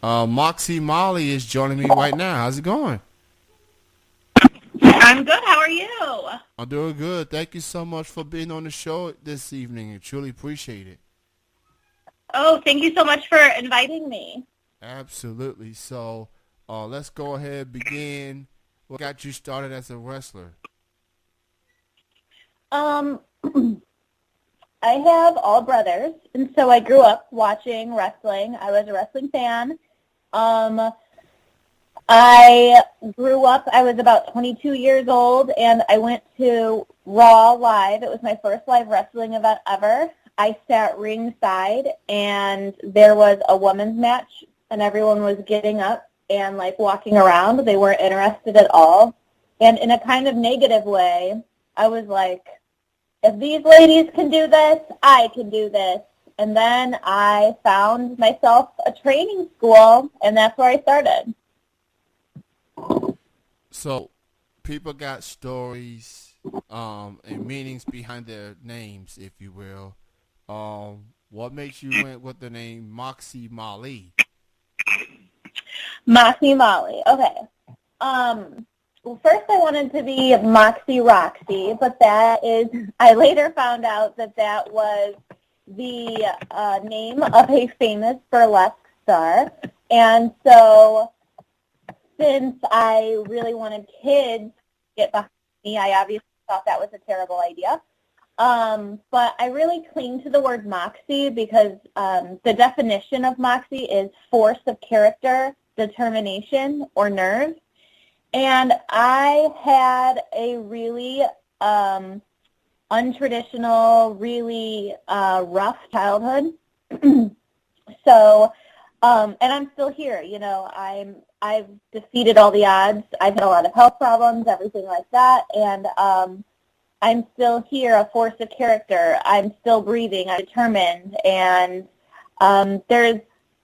Moxie Mollie is joining me right now. How's it going? I'm good. How are you? I'm doing good. Thank you so much for being on the show this evening. I truly appreciate it. Oh, thank you so much for inviting me. Absolutely. So, let's go ahead and begin. What got you started as a wrestler? Um, I have all brothers, and so I grew up watching wrestling. I was a wrestling fan. Um, I grew up, I was about 22 years old, and I went to Raw Live. It was my first live wrestling event ever. I sat ringside, and there was a women's match, and everyone was getting up and, like, walking around. They weren't interested at all. And in a kind of negative way, I was like, if these ladies can do this, I can do this. And then I found myself a training school, and that's where I started. So, people got stories, and meanings behind their names, if you will. What makes you went with the name Moxie Mollie? Moxie Mollie. Okay. Well, first I wanted to be Moxie Roxy, but I later found out that that was the name of a famous burlesque star. And so since I really wanted kids to get behind me, I obviously thought that was a terrible idea. But I really cling to the word moxie because the definition of moxie is force of character, determination, or nerve. And I had a really untraditional, really rough childhood. So, and I'm still here. You know, I've defeated all the odds. I've had a lot of health problems, everything like that, and I'm still here, a force of character. I'm still breathing. I'm determined, and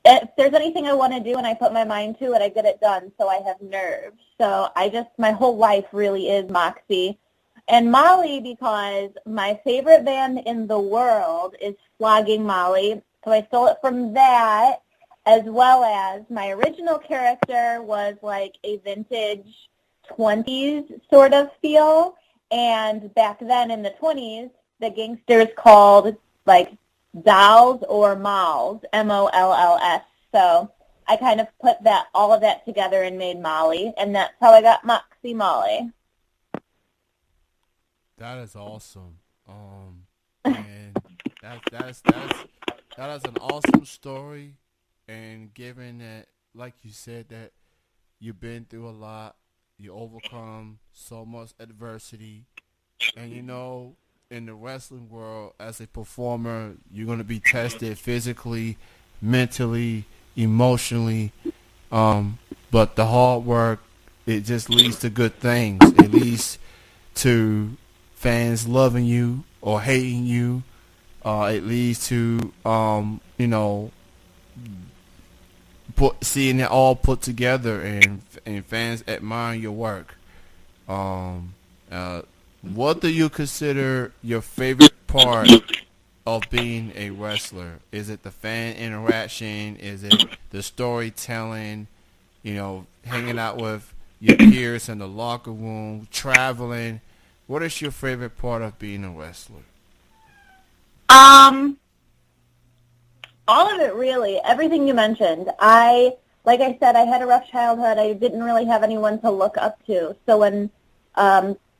if there's anything I want to do and I put my mind to it, I get it done. So I have nerve. So my whole life really is Moxie. And Molly because my favorite band in the world is Flogging Molly. So I stole it from that, as well as my original character was like a vintage 20s sort of feel. And back then in the 20s, the gangsters called like dolls or molls, Molls. So I kind of put all of that together and made Molly, and that's how I got Moxie Mollie. That is awesome. And that is an awesome story. And given that, like you said, that you've been through a lot, you overcome so much adversity, and in the wrestling world, as a performer, you're gonna be tested physically, mentally, emotionally. But the hard work, it just leads to good things. It leads to fans loving you or hating you. It leads to seeing it all put together, and fans admire your work. Um, uh, what do you consider your favorite part of being a wrestler? Is it the fan interaction? Is it the storytelling? Hanging out with your peers in the locker room, traveling. What is your favorite part of being a wrestler? Um, all of it really, everything you mentioned. Like I said, I had a rough childhood. I didn't really have anyone to look up to. So when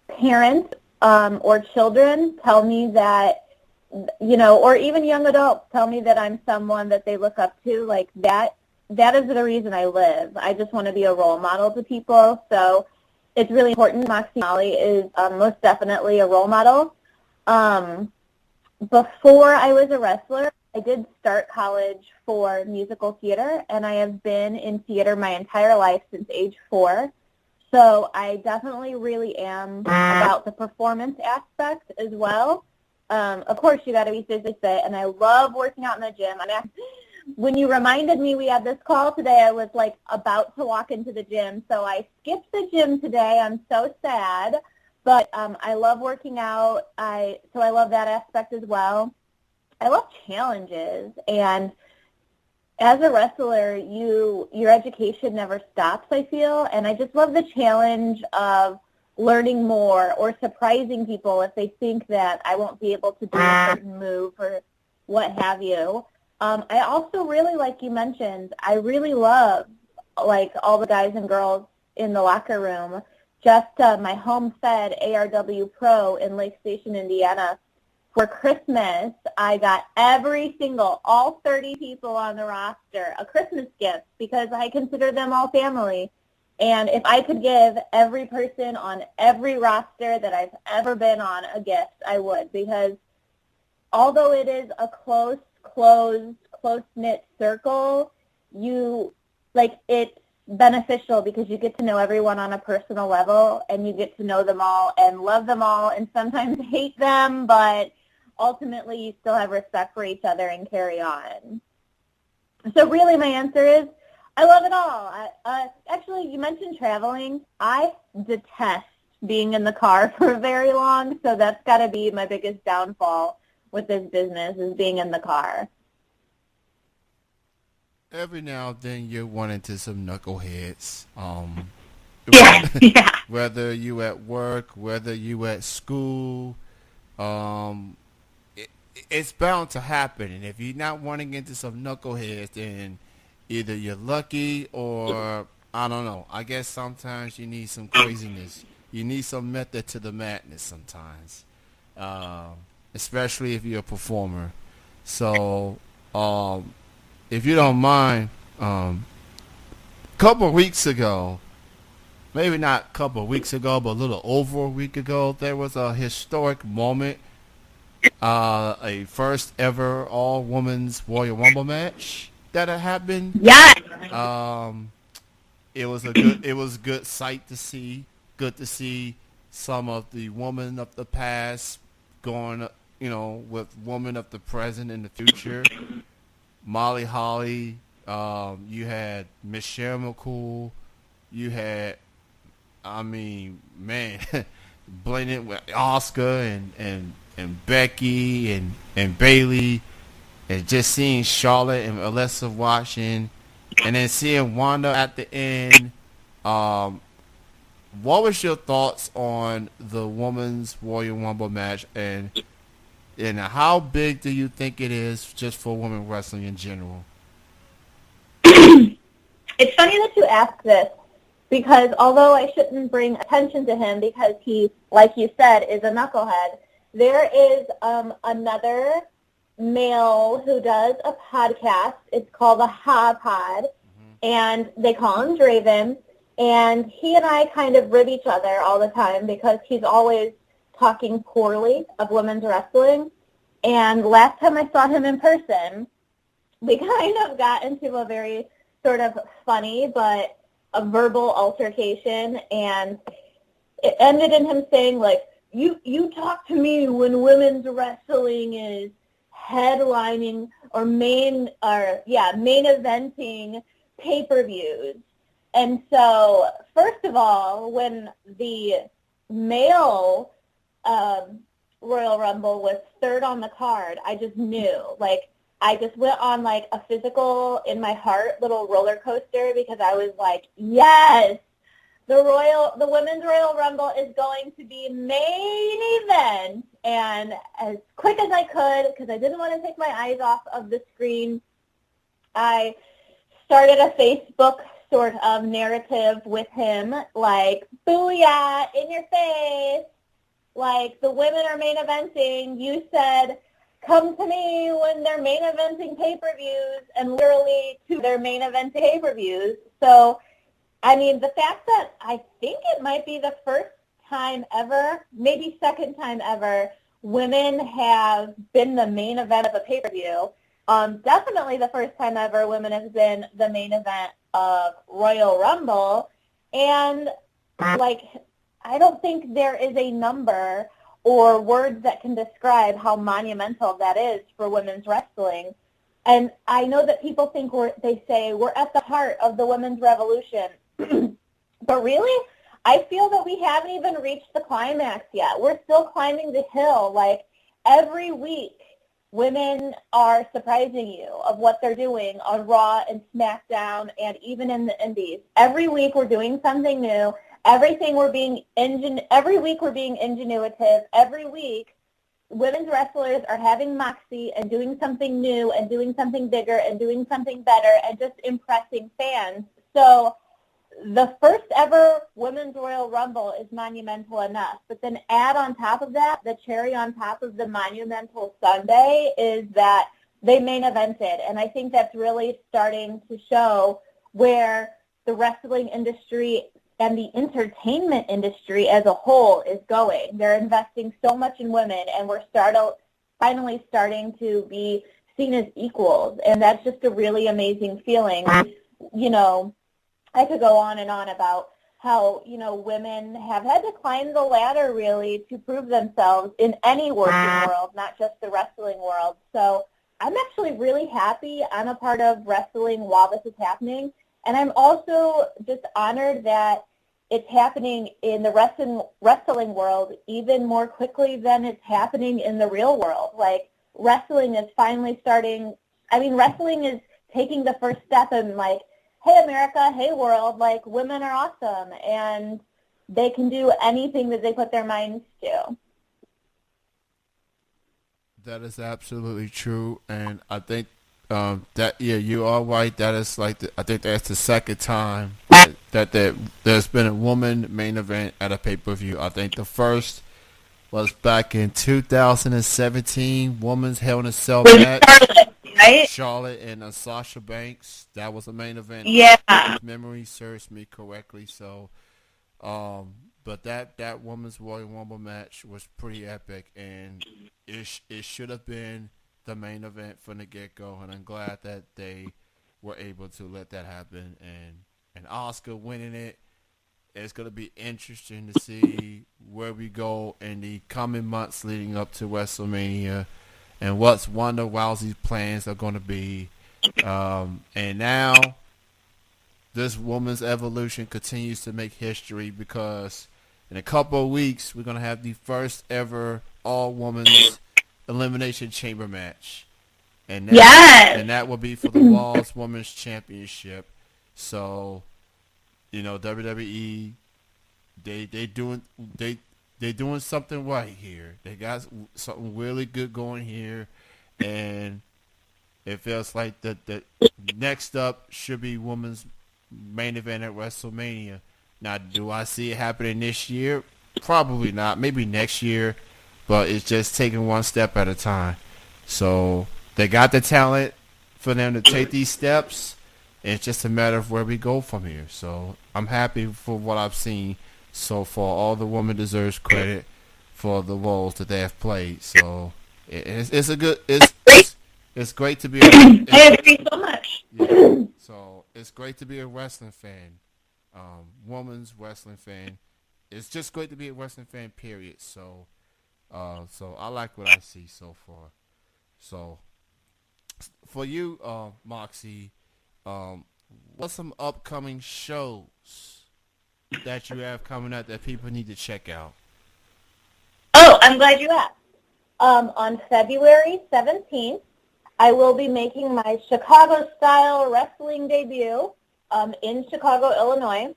parents or children tell me that, or even young adults tell me that I'm someone that they look up to, like that is the reason I live. I just want to be a role model to people. So it's really important. Moxie Mollie is most definitely a role model. Before I was a wrestler, I did start college for musical theater, and I have been in theater my entire life since age 4. So I definitely really am about the performance aspect as well. Of course, you got to be physically fit, and I love working out in the gym. When you reminded me we had this call today, I was like about to walk into the gym, so I skipped the gym today. I'm so sad, but I love working out. So I love that aspect as well. I love challenges, and as a wrestler, your education never stops, I feel, and I just love the challenge of learning more or surprising people if they think that I won't be able to do a certain move or what have you. I also really, like you mentioned, I really love like all the guys and girls in the locker room. Just my home-fed ARW Pro in Lake Station, Indiana. For Christmas, I got all 30 people on the roster a Christmas gift because I consider them all family. And if I could give every person on every roster that I've ever been on a gift, I would, because although it is a close-knit circle, it's beneficial because you get to know everyone on a personal level, and you get to know them all and love them all and sometimes hate them, but ultimately you still have respect for each other and carry on. So really my answer is I love it all. Actually, you mentioned traveling. I detest being in the car for very long, so that's got to be my biggest downfall with this business is being in the car. Every now and then you run into some knuckleheads. Yeah. Whether you at work, whether you at school, it's bound to happen. And if you're not running into some knuckleheads, then either you're lucky or I don't know. I guess sometimes you need some craziness. You need some method to the madness sometimes, especially if you're a performer. So, if you don't mind, couple of weeks ago, maybe not a couple of weeks ago, but a little over a week ago, there was a historic moment, a first ever all women's Royal Rumble match that had happened. Yes. It was a good sight to see. Good to see some of the women of the past going, with women of the present and the future. Molly Holly, you had Michelle McCool, you had, blended with Oscar and Becky and Bailey, and just seeing Charlotte and Alyssa watching, and then seeing Wanda at the end. What was your thoughts on the women's Royal Rumble match, and how big do you think it is just for women wrestling in general? It's funny that you ask this because although I shouldn't bring attention to him because he, like you said, is a knucklehead, there is another male who does a podcast. It's called the Ha Pod, and they call him Draven, and he and I kind of rib each other all the time because he's always talking poorly of women's wrestling. And last time I saw him in person, we kind of got into a very sort of funny but a verbal altercation, and it ended in him saying, like, you talk to me when women's wrestling is headlining or main eventing pay-per-views. And so, first of all, when the male Royal Rumble was third on the card, I just knew. Like, I just went on, like, a physical, in my heart, little roller coaster because I was like, yes, the Women's Royal Rumble is going to be main event. And as quick as I could, because I didn't want to take my eyes off of the screen, I started a Facebook sort of narrative with him, like, booyah, in your face. Like, the women are main eventing. You said, come to me when they're main eventing pay-per-views, and literally to their main event pay-per-views. So, I mean, the fact that I think it might be the first time ever, maybe second time ever, women have been the main event of a pay-per-view. Definitely the first time ever women have been the main event of Royal Rumble. And, like, I don't think there is a number or words that can describe how monumental that is for women's wrestling. And I know that people think they say we're at the heart of the women's revolution. But really, I feel that we haven't even reached the climax yet. We're still climbing the hill. Like, every week women are surprising you of what they're doing on Raw and SmackDown and even in the Indies. Every week we're doing something new. Every week we're being ingenuitive. Every week women's wrestlers are having Moxie and doing something new and doing something bigger and doing something better and just impressing fans. So the first ever Women's Royal Rumble is monumental enough. But then add on top of that, the cherry on top of the monumental Sunday is that they main evented. And I think that's really starting to show where the wrestling industry and the entertainment industry as a whole is going. They're investing so much in women, and we're finally starting to be seen as equals. And that's just a really amazing feeling. You know, I could go on and on about how, you know, women have had to climb the ladder really to prove themselves in any working world, not just the wrestling world. So I'm actually really happy I'm a part of wrestling while this is happening. And I'm also just honored that it's happening in the wrestling world even more quickly than it's happening in the real world. Like, wrestling is finally starting, wrestling is taking the first step in, like, hey, America, hey, world, like, women are awesome, and they can do anything that they put their minds to. That is absolutely true, and I think you are right. That is I think that's the second time that there's been a woman main event at a pay-per-view. I think the first was back in 2017, Women's Hell in a Cell match. Charlotte, right? Charlotte and Sasha Banks. That was a main event. Yeah. If memory serves me correctly. So, but that Women's Royal Rumble match was pretty epic, and it should have been the main event from the get-go, and I'm glad that they were able to let that happen. And Asuka winning it, it's going to be interesting to see where we go in the coming months leading up to WrestleMania and what Ronda Rousey's plans are going to be. And now this woman's evolution continues to make history because in a couple of weeks we're going to have the first ever all-women's Elimination Chamber match. And that will be for the Raw's Women's Championship. So, you know, WWE, they doing something right here. They got something really good going here, and it feels like the next up should be women's main event at WrestleMania. Now, do I see it happening this year? Probably not. Maybe next year, but it's just taking one step at a time. So they got the talent for them to take these steps. It's just a matter of where we go from here. So I'm happy for what I've seen so far. All the women deserves credit for the roles that they have played. So it's great to be. I agree so much. Yeah. So it's great to be a wrestling fan, woman's wrestling fan. It's just great to be a wrestling fan. Period. So I like what I see so far. So for you, Moxie. What's some upcoming shows that you have coming up that people need to check out? Oh, I'm glad you asked. On February 17th, I will be making my Chicago-style wrestling debut in Chicago, Illinois.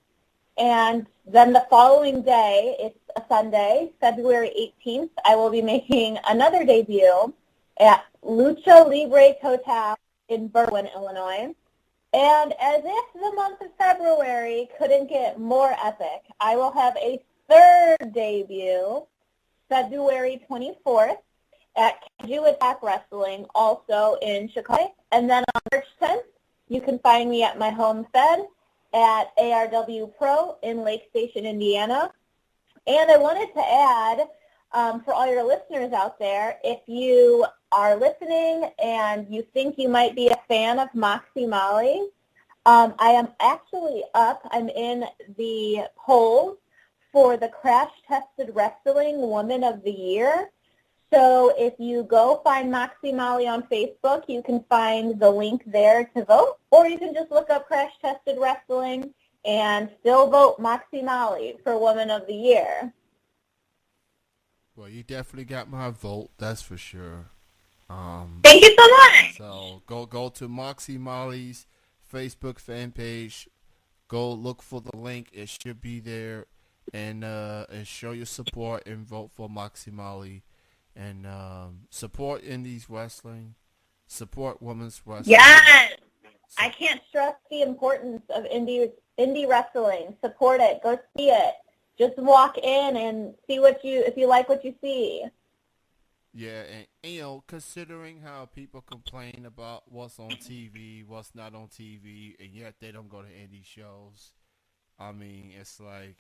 And then the following day, it's a Sunday, February 18th, I will be making another debut at Lucha Libre Total in Berwyn, Illinois. And as if the month of February couldn't get more epic, I will have a third debut, February 24th, at Kaiju Attack Wrestling, also in Chicago. And then on March 10th, you can find me at my home fed at ARW Pro in Lake Station, Indiana. And I wanted to add, for all your listeners out there, if you are listening and you think you might be a fan of Moxie Mollie, I am actually up. I'm in the polls for the Crash Tested Wrestling Woman of the Year. So if you go find Moxie Mollie on Facebook, you can find the link there to vote, or you can just look up Crash Tested Wrestling and still vote Moxie Mollie for Woman of the Year. Well, you definitely got my vote, that's for sure. Thank you so much. So go to Moxie Mollie's Facebook fan page. Go look for the link. It should be there, and show your support and vote for Moxie Mollie, and support indies wrestling, support women's wrestling. Yes. I can't stress the importance of indie wrestling. Support it. Go see it. Just walk in and see if you like what you see. Yeah, and considering how people complain about what's on TV, what's not on TV, and yet they don't go to indie shows. I mean, it's like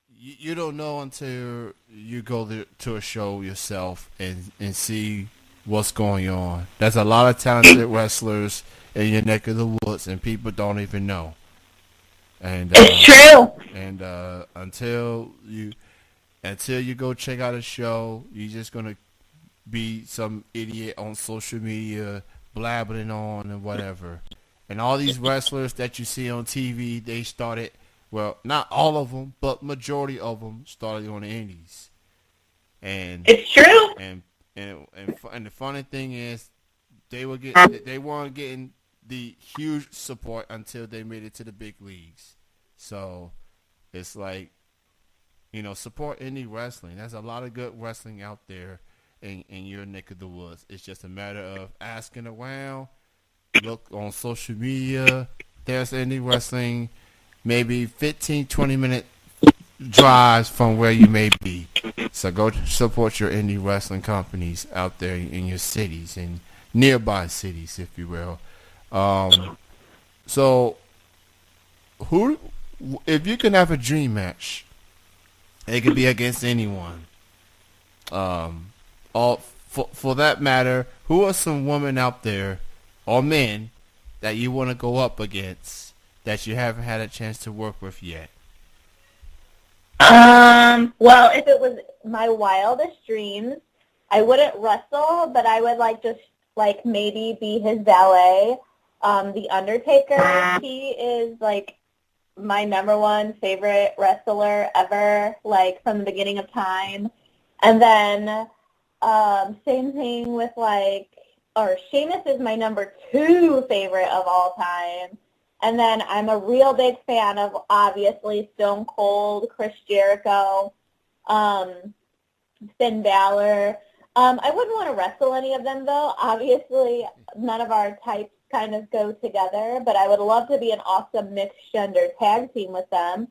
you don't know until you go to a show yourself and see what's going on. There's a lot of talented wrestlers in your neck of the woods, and people don't even know. And It's true. And until you go check out a show, you're just gonna be some idiot on social media blabbering on and whatever. And all these wrestlers that you see on TV, they started, well, not all of them, but majority of them started on the indies. And It's true. and the funny thing is, they weren't getting the huge support until they made it to the big leagues. So it's like, support indie wrestling. There's a lot of good wrestling out there in your neck of the woods. It's just a matter of asking around, look on social media. There's indie wrestling, maybe 15, 20-minute drives from where you may be. So go support your indie wrestling companies out there in your cities and nearby cities, if you will. So if you can have a dream match, it could be against anyone. For that matter, who are some women out there or men that you want to go up against that you haven't had a chance to work with yet? Well, if it was my wildest dreams, I wouldn't wrestle, but I would maybe be his valet. The Undertaker, he is my number one favorite wrestler ever, from the beginning of time. And then same thing with Sheamus is my number 2 favorite of all time. And then I'm a real big fan of, obviously, Stone Cold, Chris Jericho, Finn Balor. I wouldn't want to wrestle any of them, though. Obviously, none of our types kind of go together, but I would love to be an awesome mixed-gender tag team with them.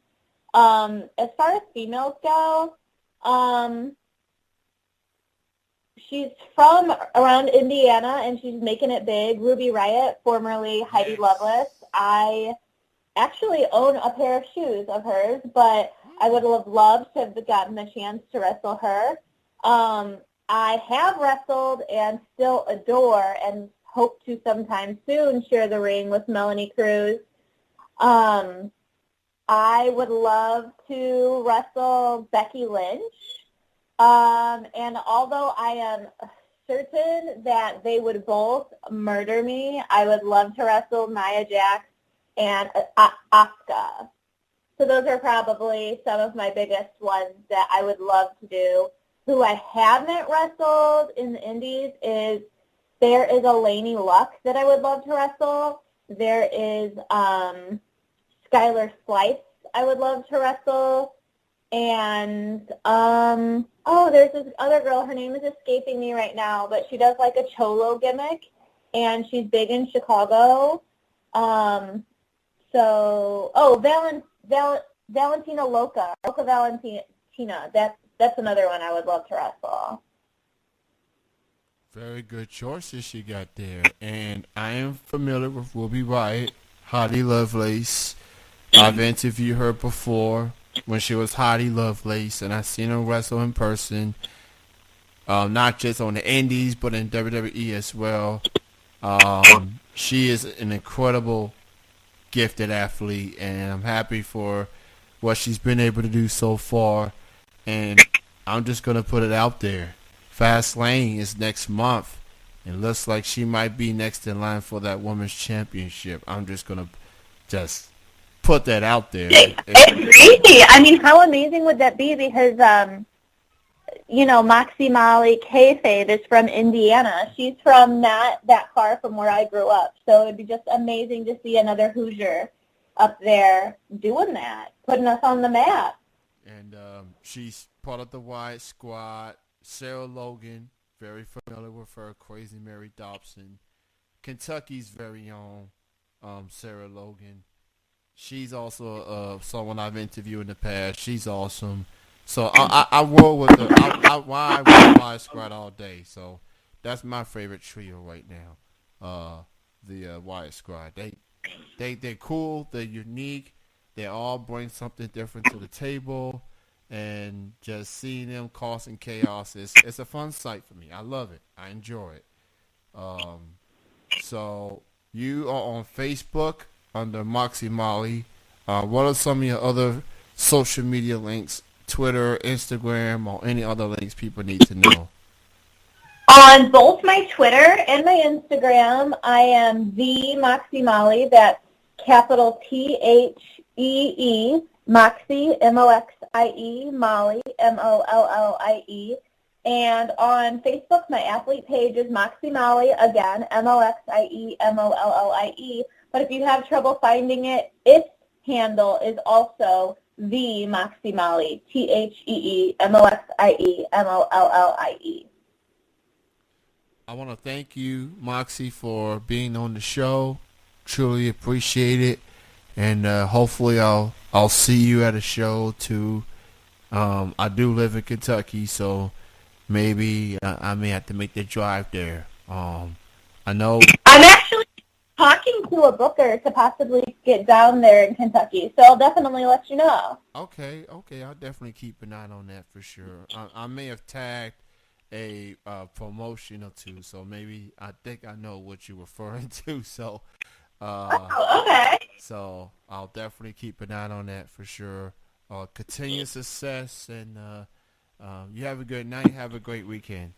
As far as females go, she's from around Indiana, and she's making it big. Ruby Riott, formerly Heidi Lovelace. I actually own a pair of shoes of hers, but I would have loved to have gotten the chance to wrestle her. I have wrestled and still adore and hope to sometime soon share the ring with Melanie Cruz. I would love to wrestle Becky Lynch. And although I am certain that they would both murder me, I would love to wrestle Nia Jax and Asuka. So those are probably some of my biggest ones that I would love to do. Who I haven't wrestled in the indies is, there is a Lainey Luck that I would love to wrestle. There is Skylar Slice I would love to wrestle. And, there's this other girl, her name is escaping me right now, but she does a cholo gimmick, and she's big in Chicago. Valentina Loca Valentina, that's another one I would love to wrestle. Very good choices you got there. And I am familiar with Ruby Riott, Heidi Lovelace. I've interviewed her before when she was Heidi Lovelace, and I've seen her wrestle in person, not just on the indies, but in WWE as well. She is an incredible, gifted athlete, and I'm happy for what she's been able to do so far. And I'm just going to put it out there. Fastlane is next month. It looks like she might be next in line for that women's championship. I'm just going to put that out there. It's crazy. I mean, how amazing would that be? Because Moxie Mollie kayfabe is from Indiana. She's from not that far from where I grew up. So it'd be just amazing to see another Hoosier up there doing that, putting us on the map. And she's part of the Wyatt Squad. Sarah Logan, very familiar with her. Crazy Mary Dobson. Kentucky's very own Sarah Logan. She's also someone I've interviewed in the past. She's awesome. So I roll with her. I ride with Wyatt Squad all day. So that's my favorite trio right now. The Wyatt Squad. They're cool. They're unique. They all bring something different to the table, and just seeing them causing chaos it's a fun sight for me. I love it. I enjoy it. Um, so you are on Facebook under Moxie Mollie. What are some of your other social media links? Twitter, Instagram, or any other links people need to know? On both my Twitter and my Instagram, I am the Moxie Mollie. That's capital Thee, Moxie, Moxie, Mollie, Mollie. And on Facebook, my athlete page is Moxie Mollie, again, Moxie, Mollie. But if you have trouble finding it, its handle is also the Moxie Mollie, Thee, Moxie, Mollie. I want to thank you, Moxie, for being on the show. Truly appreciate it, and hopefully I'll see you at a show too. I do live in Kentucky, so maybe I may have to make the drive there. I know I'm actually talking to a booker to possibly get down there in Kentucky, so I'll definitely let you know. Okay, I'll definitely keep an eye on that for sure. I may have tagged a promotion or two, so maybe I think I know what you're referring to. So, Okay. so I'll definitely keep an eye on that for sure. Continued success, and you have a good night. Have a great weekend.